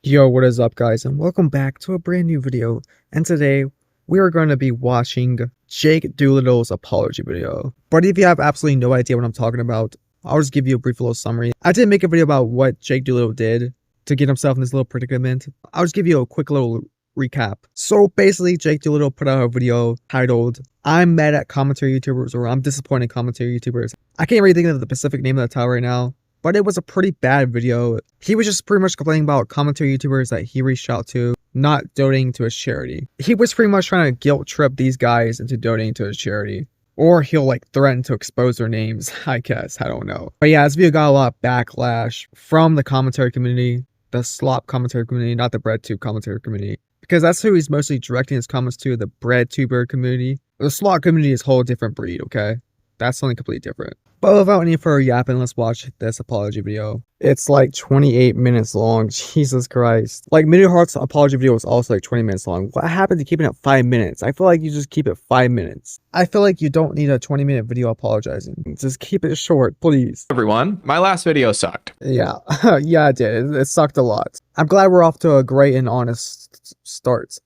Yo, what is up guys, and welcome back to a brand new video. And today we are going to be watching Jake Doolittle's apology video. But if you have absolutely no idea what I'm talking about, I'll just give you a brief little summary. I did make a video about what Jake Doolittle did to get himself in this little predicament. I'll just give you a quick little recap. So basically, Jake Doolittle put out a video titled, "I'm mad at commentary YouTubers," or "I'm disappointed in commentary YouTubers." I can't really think of the specific name of the title right now, but it was a pretty bad video. He was just pretty much complaining about commentary YouTubers that he reached out to not donating to his charity. He was pretty much trying to guilt trip these guys into donating to his charity. Or he'll like threaten to expose their names, I guess, I don't know. But yeah, this video got a lot of backlash from the commentary community, the slop commentary community, not the breadtube commentary community. Because that's who he's mostly directing his comments to, the breadtuber community. The slop community is a whole different breed, okay? That's something completely different. But without any further yapping, let's watch this apology video. It's like 28 minutes long. Jesus Christ. Like, Mini Heart's apology video was also like 20 minutes long. What happened to keeping it 5 minutes? I feel like you just keep it 5 minutes. I feel like you don't need a 20-minute video apologizing. Just keep it short, please. Everyone, my last video sucked. Yeah, yeah, it did. It sucked a lot. I'm glad we're off to a great and honest start.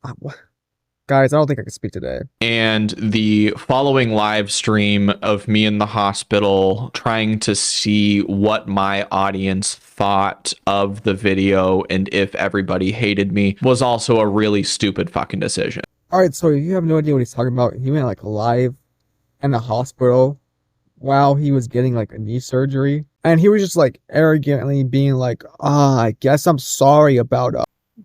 Guys, I don't think I can speak today. And the following live stream of me in the hospital trying to see what my audience thought of the video and if everybody hated me was also a really stupid fucking decision. Alright, so you have no idea what he's talking about. He went like live in the hospital while he was getting like a knee surgery. And he was just like arrogantly being like, I guess I'm sorry about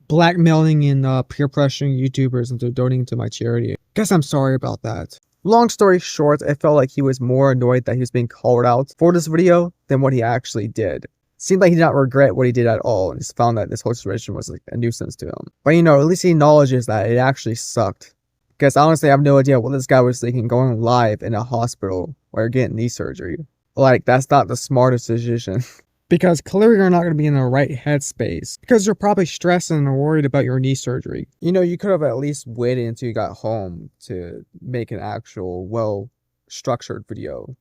blackmailing and peer pressuring YouTubers into donating to my charity. Guess I'm sorry about that. Long story short, I felt like he was more annoyed that he was being called out for this video than what he actually did. Seemed like he did not regret what he did at all, and just found that this whole situation was like a nuisance to him. But you know, at least he acknowledges that it actually sucked. Because honestly, I have no idea what this guy was thinking going live in a hospital while you're getting knee surgery. Like, that's not the smartest decision. Because clearly you're not going to be in the right headspace. Because you're probably stressed and worried about your knee surgery. You know, you could have at least waited until you got home to make an actual well-structured video.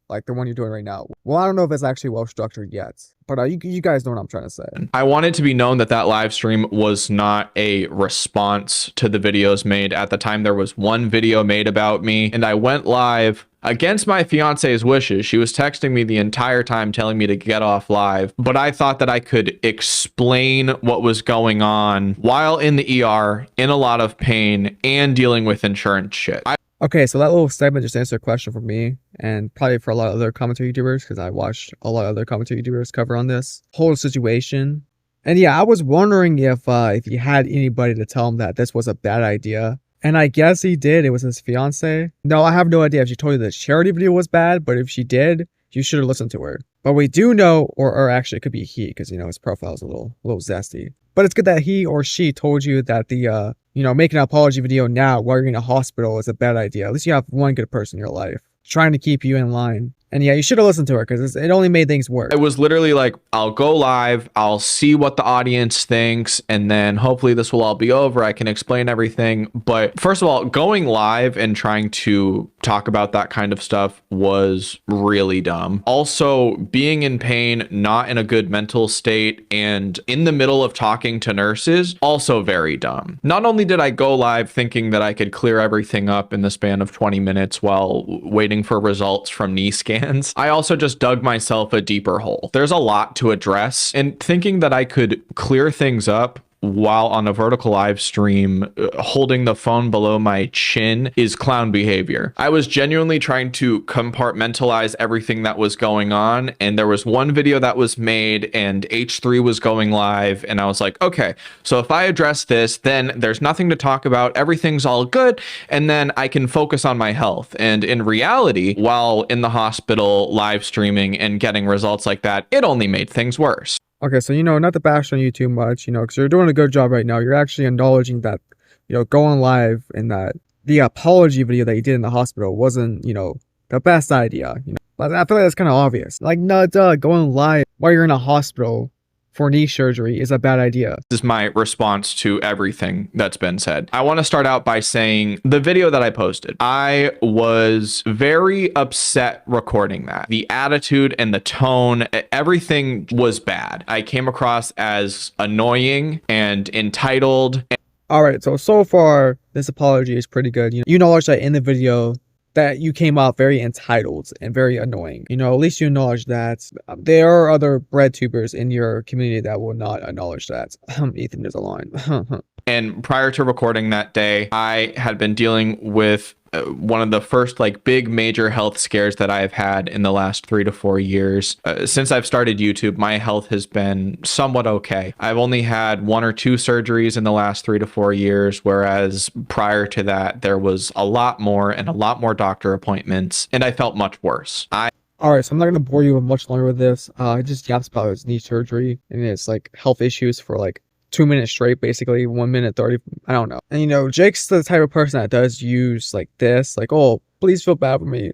Like the one you're doing right now. Well, I don't know if it's actually well-structured yet. But you guys know what I'm trying to say. I want it to be known that that live stream was not a response to the videos made. At the time, there was one video made about me. And I went live against my fiance's wishes. She was texting me the entire time telling me to get off live, but I thought that I could explain what was going on while in the ER, in a lot of pain, and dealing with insurance shit. Okay, so that little segment just answered a question for me, and probably for a lot of other commentary YouTubers, because I watched a lot of other commentary YouTubers cover on this whole situation. And yeah, I was wondering if he had anybody to tell him that this was a bad idea. And I guess he did. It was his fiance. No, I have no idea if she told you the charity video was bad, but if she did, you should have listened to her. But we do know, or actually it could be he, because, you know, his profile is a little zesty. But it's good that he or she told you that the, you know, making an apology video now while you're in a hospital is a bad idea. At least you have one good person in your life trying to keep you in line. And yeah, you should have listened to her because it only made things worse. It was literally like, I'll go live, I'll see what the audience thinks, and then hopefully this will all be over. I can explain everything. But first of all, going live and trying to talk about that kind of stuff was really dumb. Also, being in pain, not in a good mental state, and in the middle of talking to nurses, also very dumb. Not only did I go live thinking that I could clear everything up in the span of 20 minutes while waiting for results from knee scans, I also just dug myself a deeper hole. There's a lot to address, and thinking that I could clear things up while on a vertical live stream holding the phone below my chin is clown behavior. I was genuinely trying to compartmentalize everything that was going on, and there was one video that was made and H3 was going live, and I was like, okay, so if I address this, then there's nothing to talk about, everything's all good, and then I can focus on my health. And in reality, while in the hospital live streaming and getting results like that, it only made things worse. Okay, so, you know, not to bash on you too much, you know, because you're doing a good job right now. You're actually acknowledging that, you know, going live and that the apology video that you did in the hospital wasn't, you know, the best idea, you know. But I feel like that's kind of obvious. Like, no, duh, going live while you're in a hospital for knee surgery is a bad idea. This is my response to everything that's been said. I want to start out by saying the video that I posted, I was very upset recording that. The attitude and the tone, everything was bad. I came across as annoying and entitled. Alright, so far, this apology is pretty good. You acknowledge that in the video that you came out very entitled and very annoying. At least you acknowledge that. There are other bread tubers in your community that will not acknowledge that. Ethan, there's a line. And prior to recording that day, I had been dealing with one of the first big major health scares that I've had in the last 3 to 4 years. Since I've started YouTube, my health has been somewhat okay. I've only had 1 or 2 surgeries in the last 3 to 4 years, whereas prior to that, there was a lot more and a lot more doctor appointments, and I felt much worse. Alright, so I'm not going to bore you much longer with this. I just yaps about his knee surgery and his health issues for 2 minutes straight, basically 1 minute 30. I don't know. And Jake's the type of person that does use this, oh, please feel bad for me.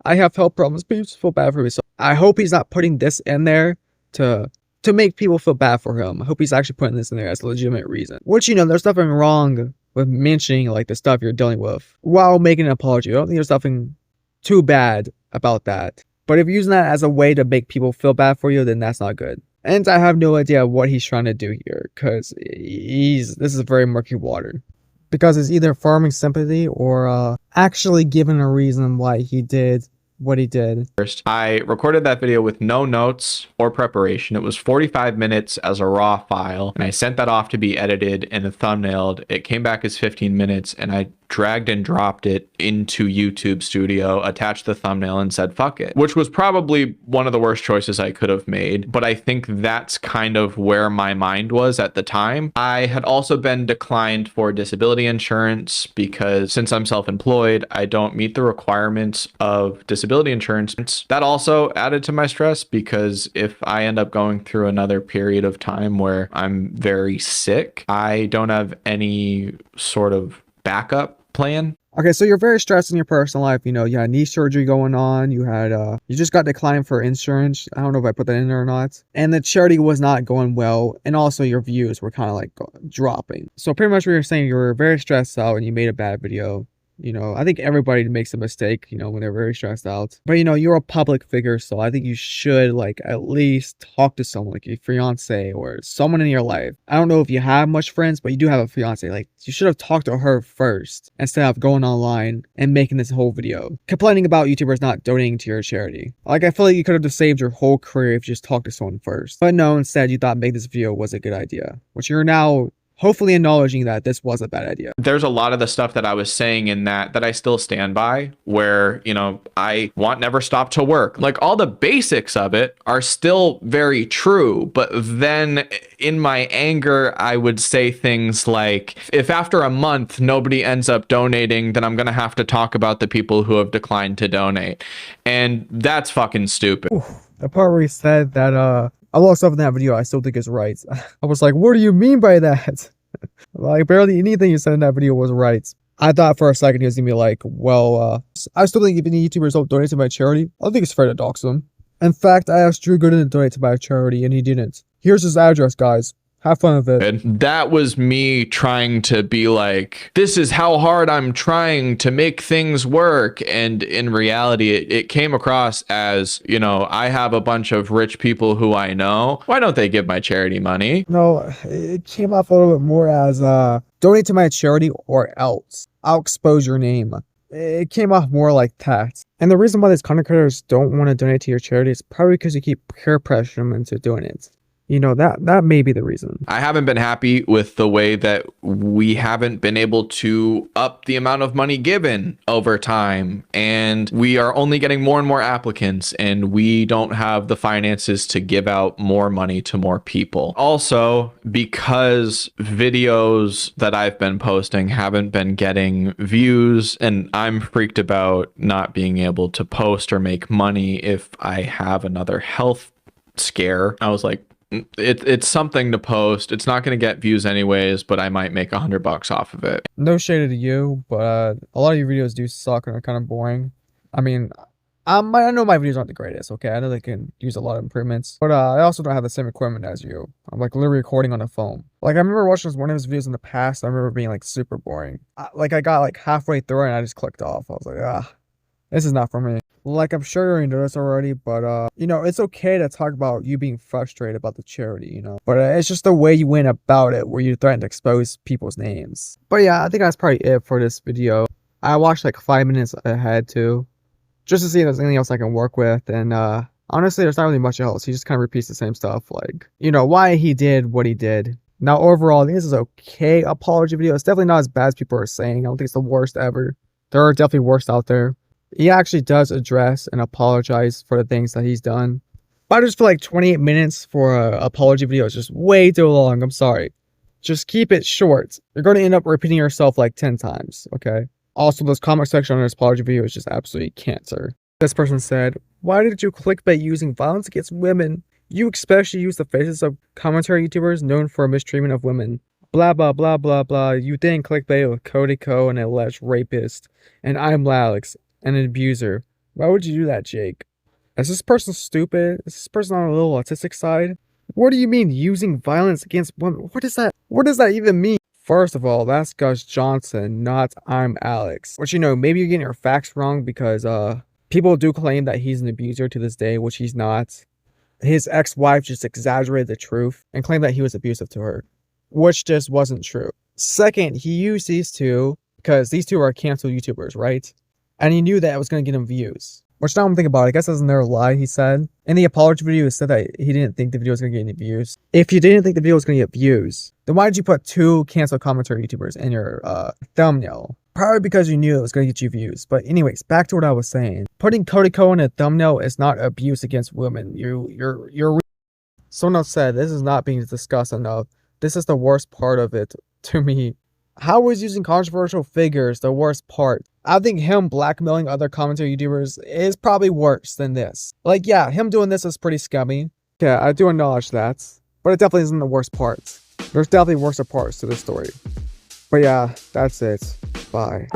I have health problems. Please feel bad for me. So I hope he's not putting this in there to make people feel bad for him. I hope he's actually putting this in there as a legitimate reason. Which there's nothing wrong with mentioning the stuff you're dealing with while making an apology. I don't think there's nothing too bad about that. But if you're using that as a way to make people feel bad for you, then that's not good. And I have no idea what he's trying to do here, because this is very murky water. Because it's either farming sympathy or actually giving a reason why he did what he did. First, I recorded that video with no notes or preparation. It was 45 minutes as a raw file, and I sent that off to be edited and thumbnailed. It came back as 15 minutes, and I dragged and dropped it into YouTube Studio, attached the thumbnail, and said fuck it, which was probably one of the worst choices I could have made, but I think that's kind of where my mind was at the time. I had also been declined for disability insurance because since I'm self-employed, I don't meet the requirements of disability insurance. That also added to my stress, because if I end up going through another period of time where I'm very sick, I don't have any sort of backup plan. Okay, so you're very stressed in your personal life. You had knee surgery going on. You just got declined for insurance. I don't know if I put that in there or not. And the charity was not going well. And also your views were kind of dropping. So pretty much what you're saying, you were very stressed out and you made a bad video. I think everybody makes a mistake, when they're very stressed out. But, you're a public figure, so I think you should, at least talk to someone, like your fiance or someone in your life. I don't know if you have much friends, but you do have a fiance. You should have talked to her first instead of going online and making this whole video, complaining about YouTubers not donating to your charity. I feel like you could have just saved your whole career if you just talked to someone first. But no, instead, you thought making this video was a good idea, which you're now hopefully acknowledging that this was a bad idea. There's a lot of the stuff that I was saying in that I still stand by, where, I want never stop to work. All the basics of it are still very true. But then in my anger, I would say things like, if after a month nobody ends up donating, then I'm going to have to talk about the people who have declined to donate. And that's fucking stupid. Oof, the part where he said that, a lot of stuff in that video I still think is right. I was like, what do you mean by that? Barely anything you said in that video was right. I thought for a second he was gonna be like, well, I still think if any YouTubers don't donate to my charity, I think it's fair to dox them. In fact, I asked Drew Gooden to donate to my charity and he didn't. Here's his address, guys. Have fun with it. That was me trying to be like, this is how hard I'm trying to make things work. And in reality, it came across as, I have a bunch of rich people who I know. Why don't they give my charity money? No, it came off a little bit more as, donate to my charity or else I'll expose your name. It came off more like that. And the reason why these content creators don't want to donate to your charity is probably because you keep peer pressuring them into doing it. That may be the reason. I haven't been happy with the way that we haven't been able to up the amount of money given over time. And we are only getting more and more applicants, and we don't have the finances to give out more money to more people. Also, because videos that I've been posting haven't been getting views, and I'm freaked about not being able to post or make money if I have another health scare. I was like, it's something to post. It's not going to get views anyways, but I might make $100 off of it. No shade to you, but a lot of your videos do suck and are kind of boring. I mean, I know my videos aren't the greatest, okay? I know they can use a lot of improvements, but I also don't have the same equipment as you. I'm like literally recording on a phone. Like I remember watching one of his videos in the past. I remember being like super boring. I got like halfway through it and I just clicked off. I was like, this is not for me. Like I'm sure you already noticed already, but you know, it's okay to talk about you being frustrated about the charity, you know. But it's just the way you went about it, where you threatened to expose people's names. But yeah, I think that's probably it for this video. I watched like 5 minutes ahead too, just to see if there's anything else I can work with. And honestly, there's not really much else. He just kind of repeats the same stuff, like, you know, why he did what he did. Now, overall, I think this is okay apology video. It's definitely not as bad as people are saying. I don't think it's the worst ever. There are definitely worse out there. He actually does address and apologize for the things that he's done. But I just feel like 28 minutes for an apology video is just way too long. I'm sorry. Just keep it short. You're going to end up repeating yourself like 10 times, okay? Also, this comment section on this apology video is just absolutely cancer. This person said, why did you clickbait using violence against women? You especially use the faces of commentary YouTubers known for mistreatment of women. Blah, blah, blah, blah, blah. You didn't clickbait with Cody Ko, an alleged rapist. And I'm Alex, an abuser. Why would you do that, Jake? Is this person stupid? Is this person on a little autistic side? What do you mean using violence against women? What does that even mean? First of all, that's Gus Johnson, not I'm Alex. Which, you know, maybe you're getting your facts wrong because people do claim that he's an abuser to this day, which he's not. His ex-wife just exaggerated the truth and claimed that he was abusive to her, which just wasn't true. Second, he used these two because these two are canceled YouTubers, right? And he knew that it was going to get him views. Which now I'm thinking about it, I guess that's another lie he said. In the apology video, he said that he didn't think the video was going to get any views. If you didn't think the video was going to get views, then why did you put two canceled commentary YouTubers in your thumbnail? Probably because you knew it was going to get you views. But anyways, back to what I was saying. Putting Cody Ko in a thumbnail is not abuse against women. Someone else said, this is not being discussed enough. This is the worst part of it to me. How is using controversial figures the worst part? I think him blackmailing other commentary YouTubers is probably worse than this. Like, yeah, him doing this is pretty scummy. Yeah, I do acknowledge that. But it definitely isn't the worst part. There's definitely worse parts to this story. But yeah, that's it. Bye.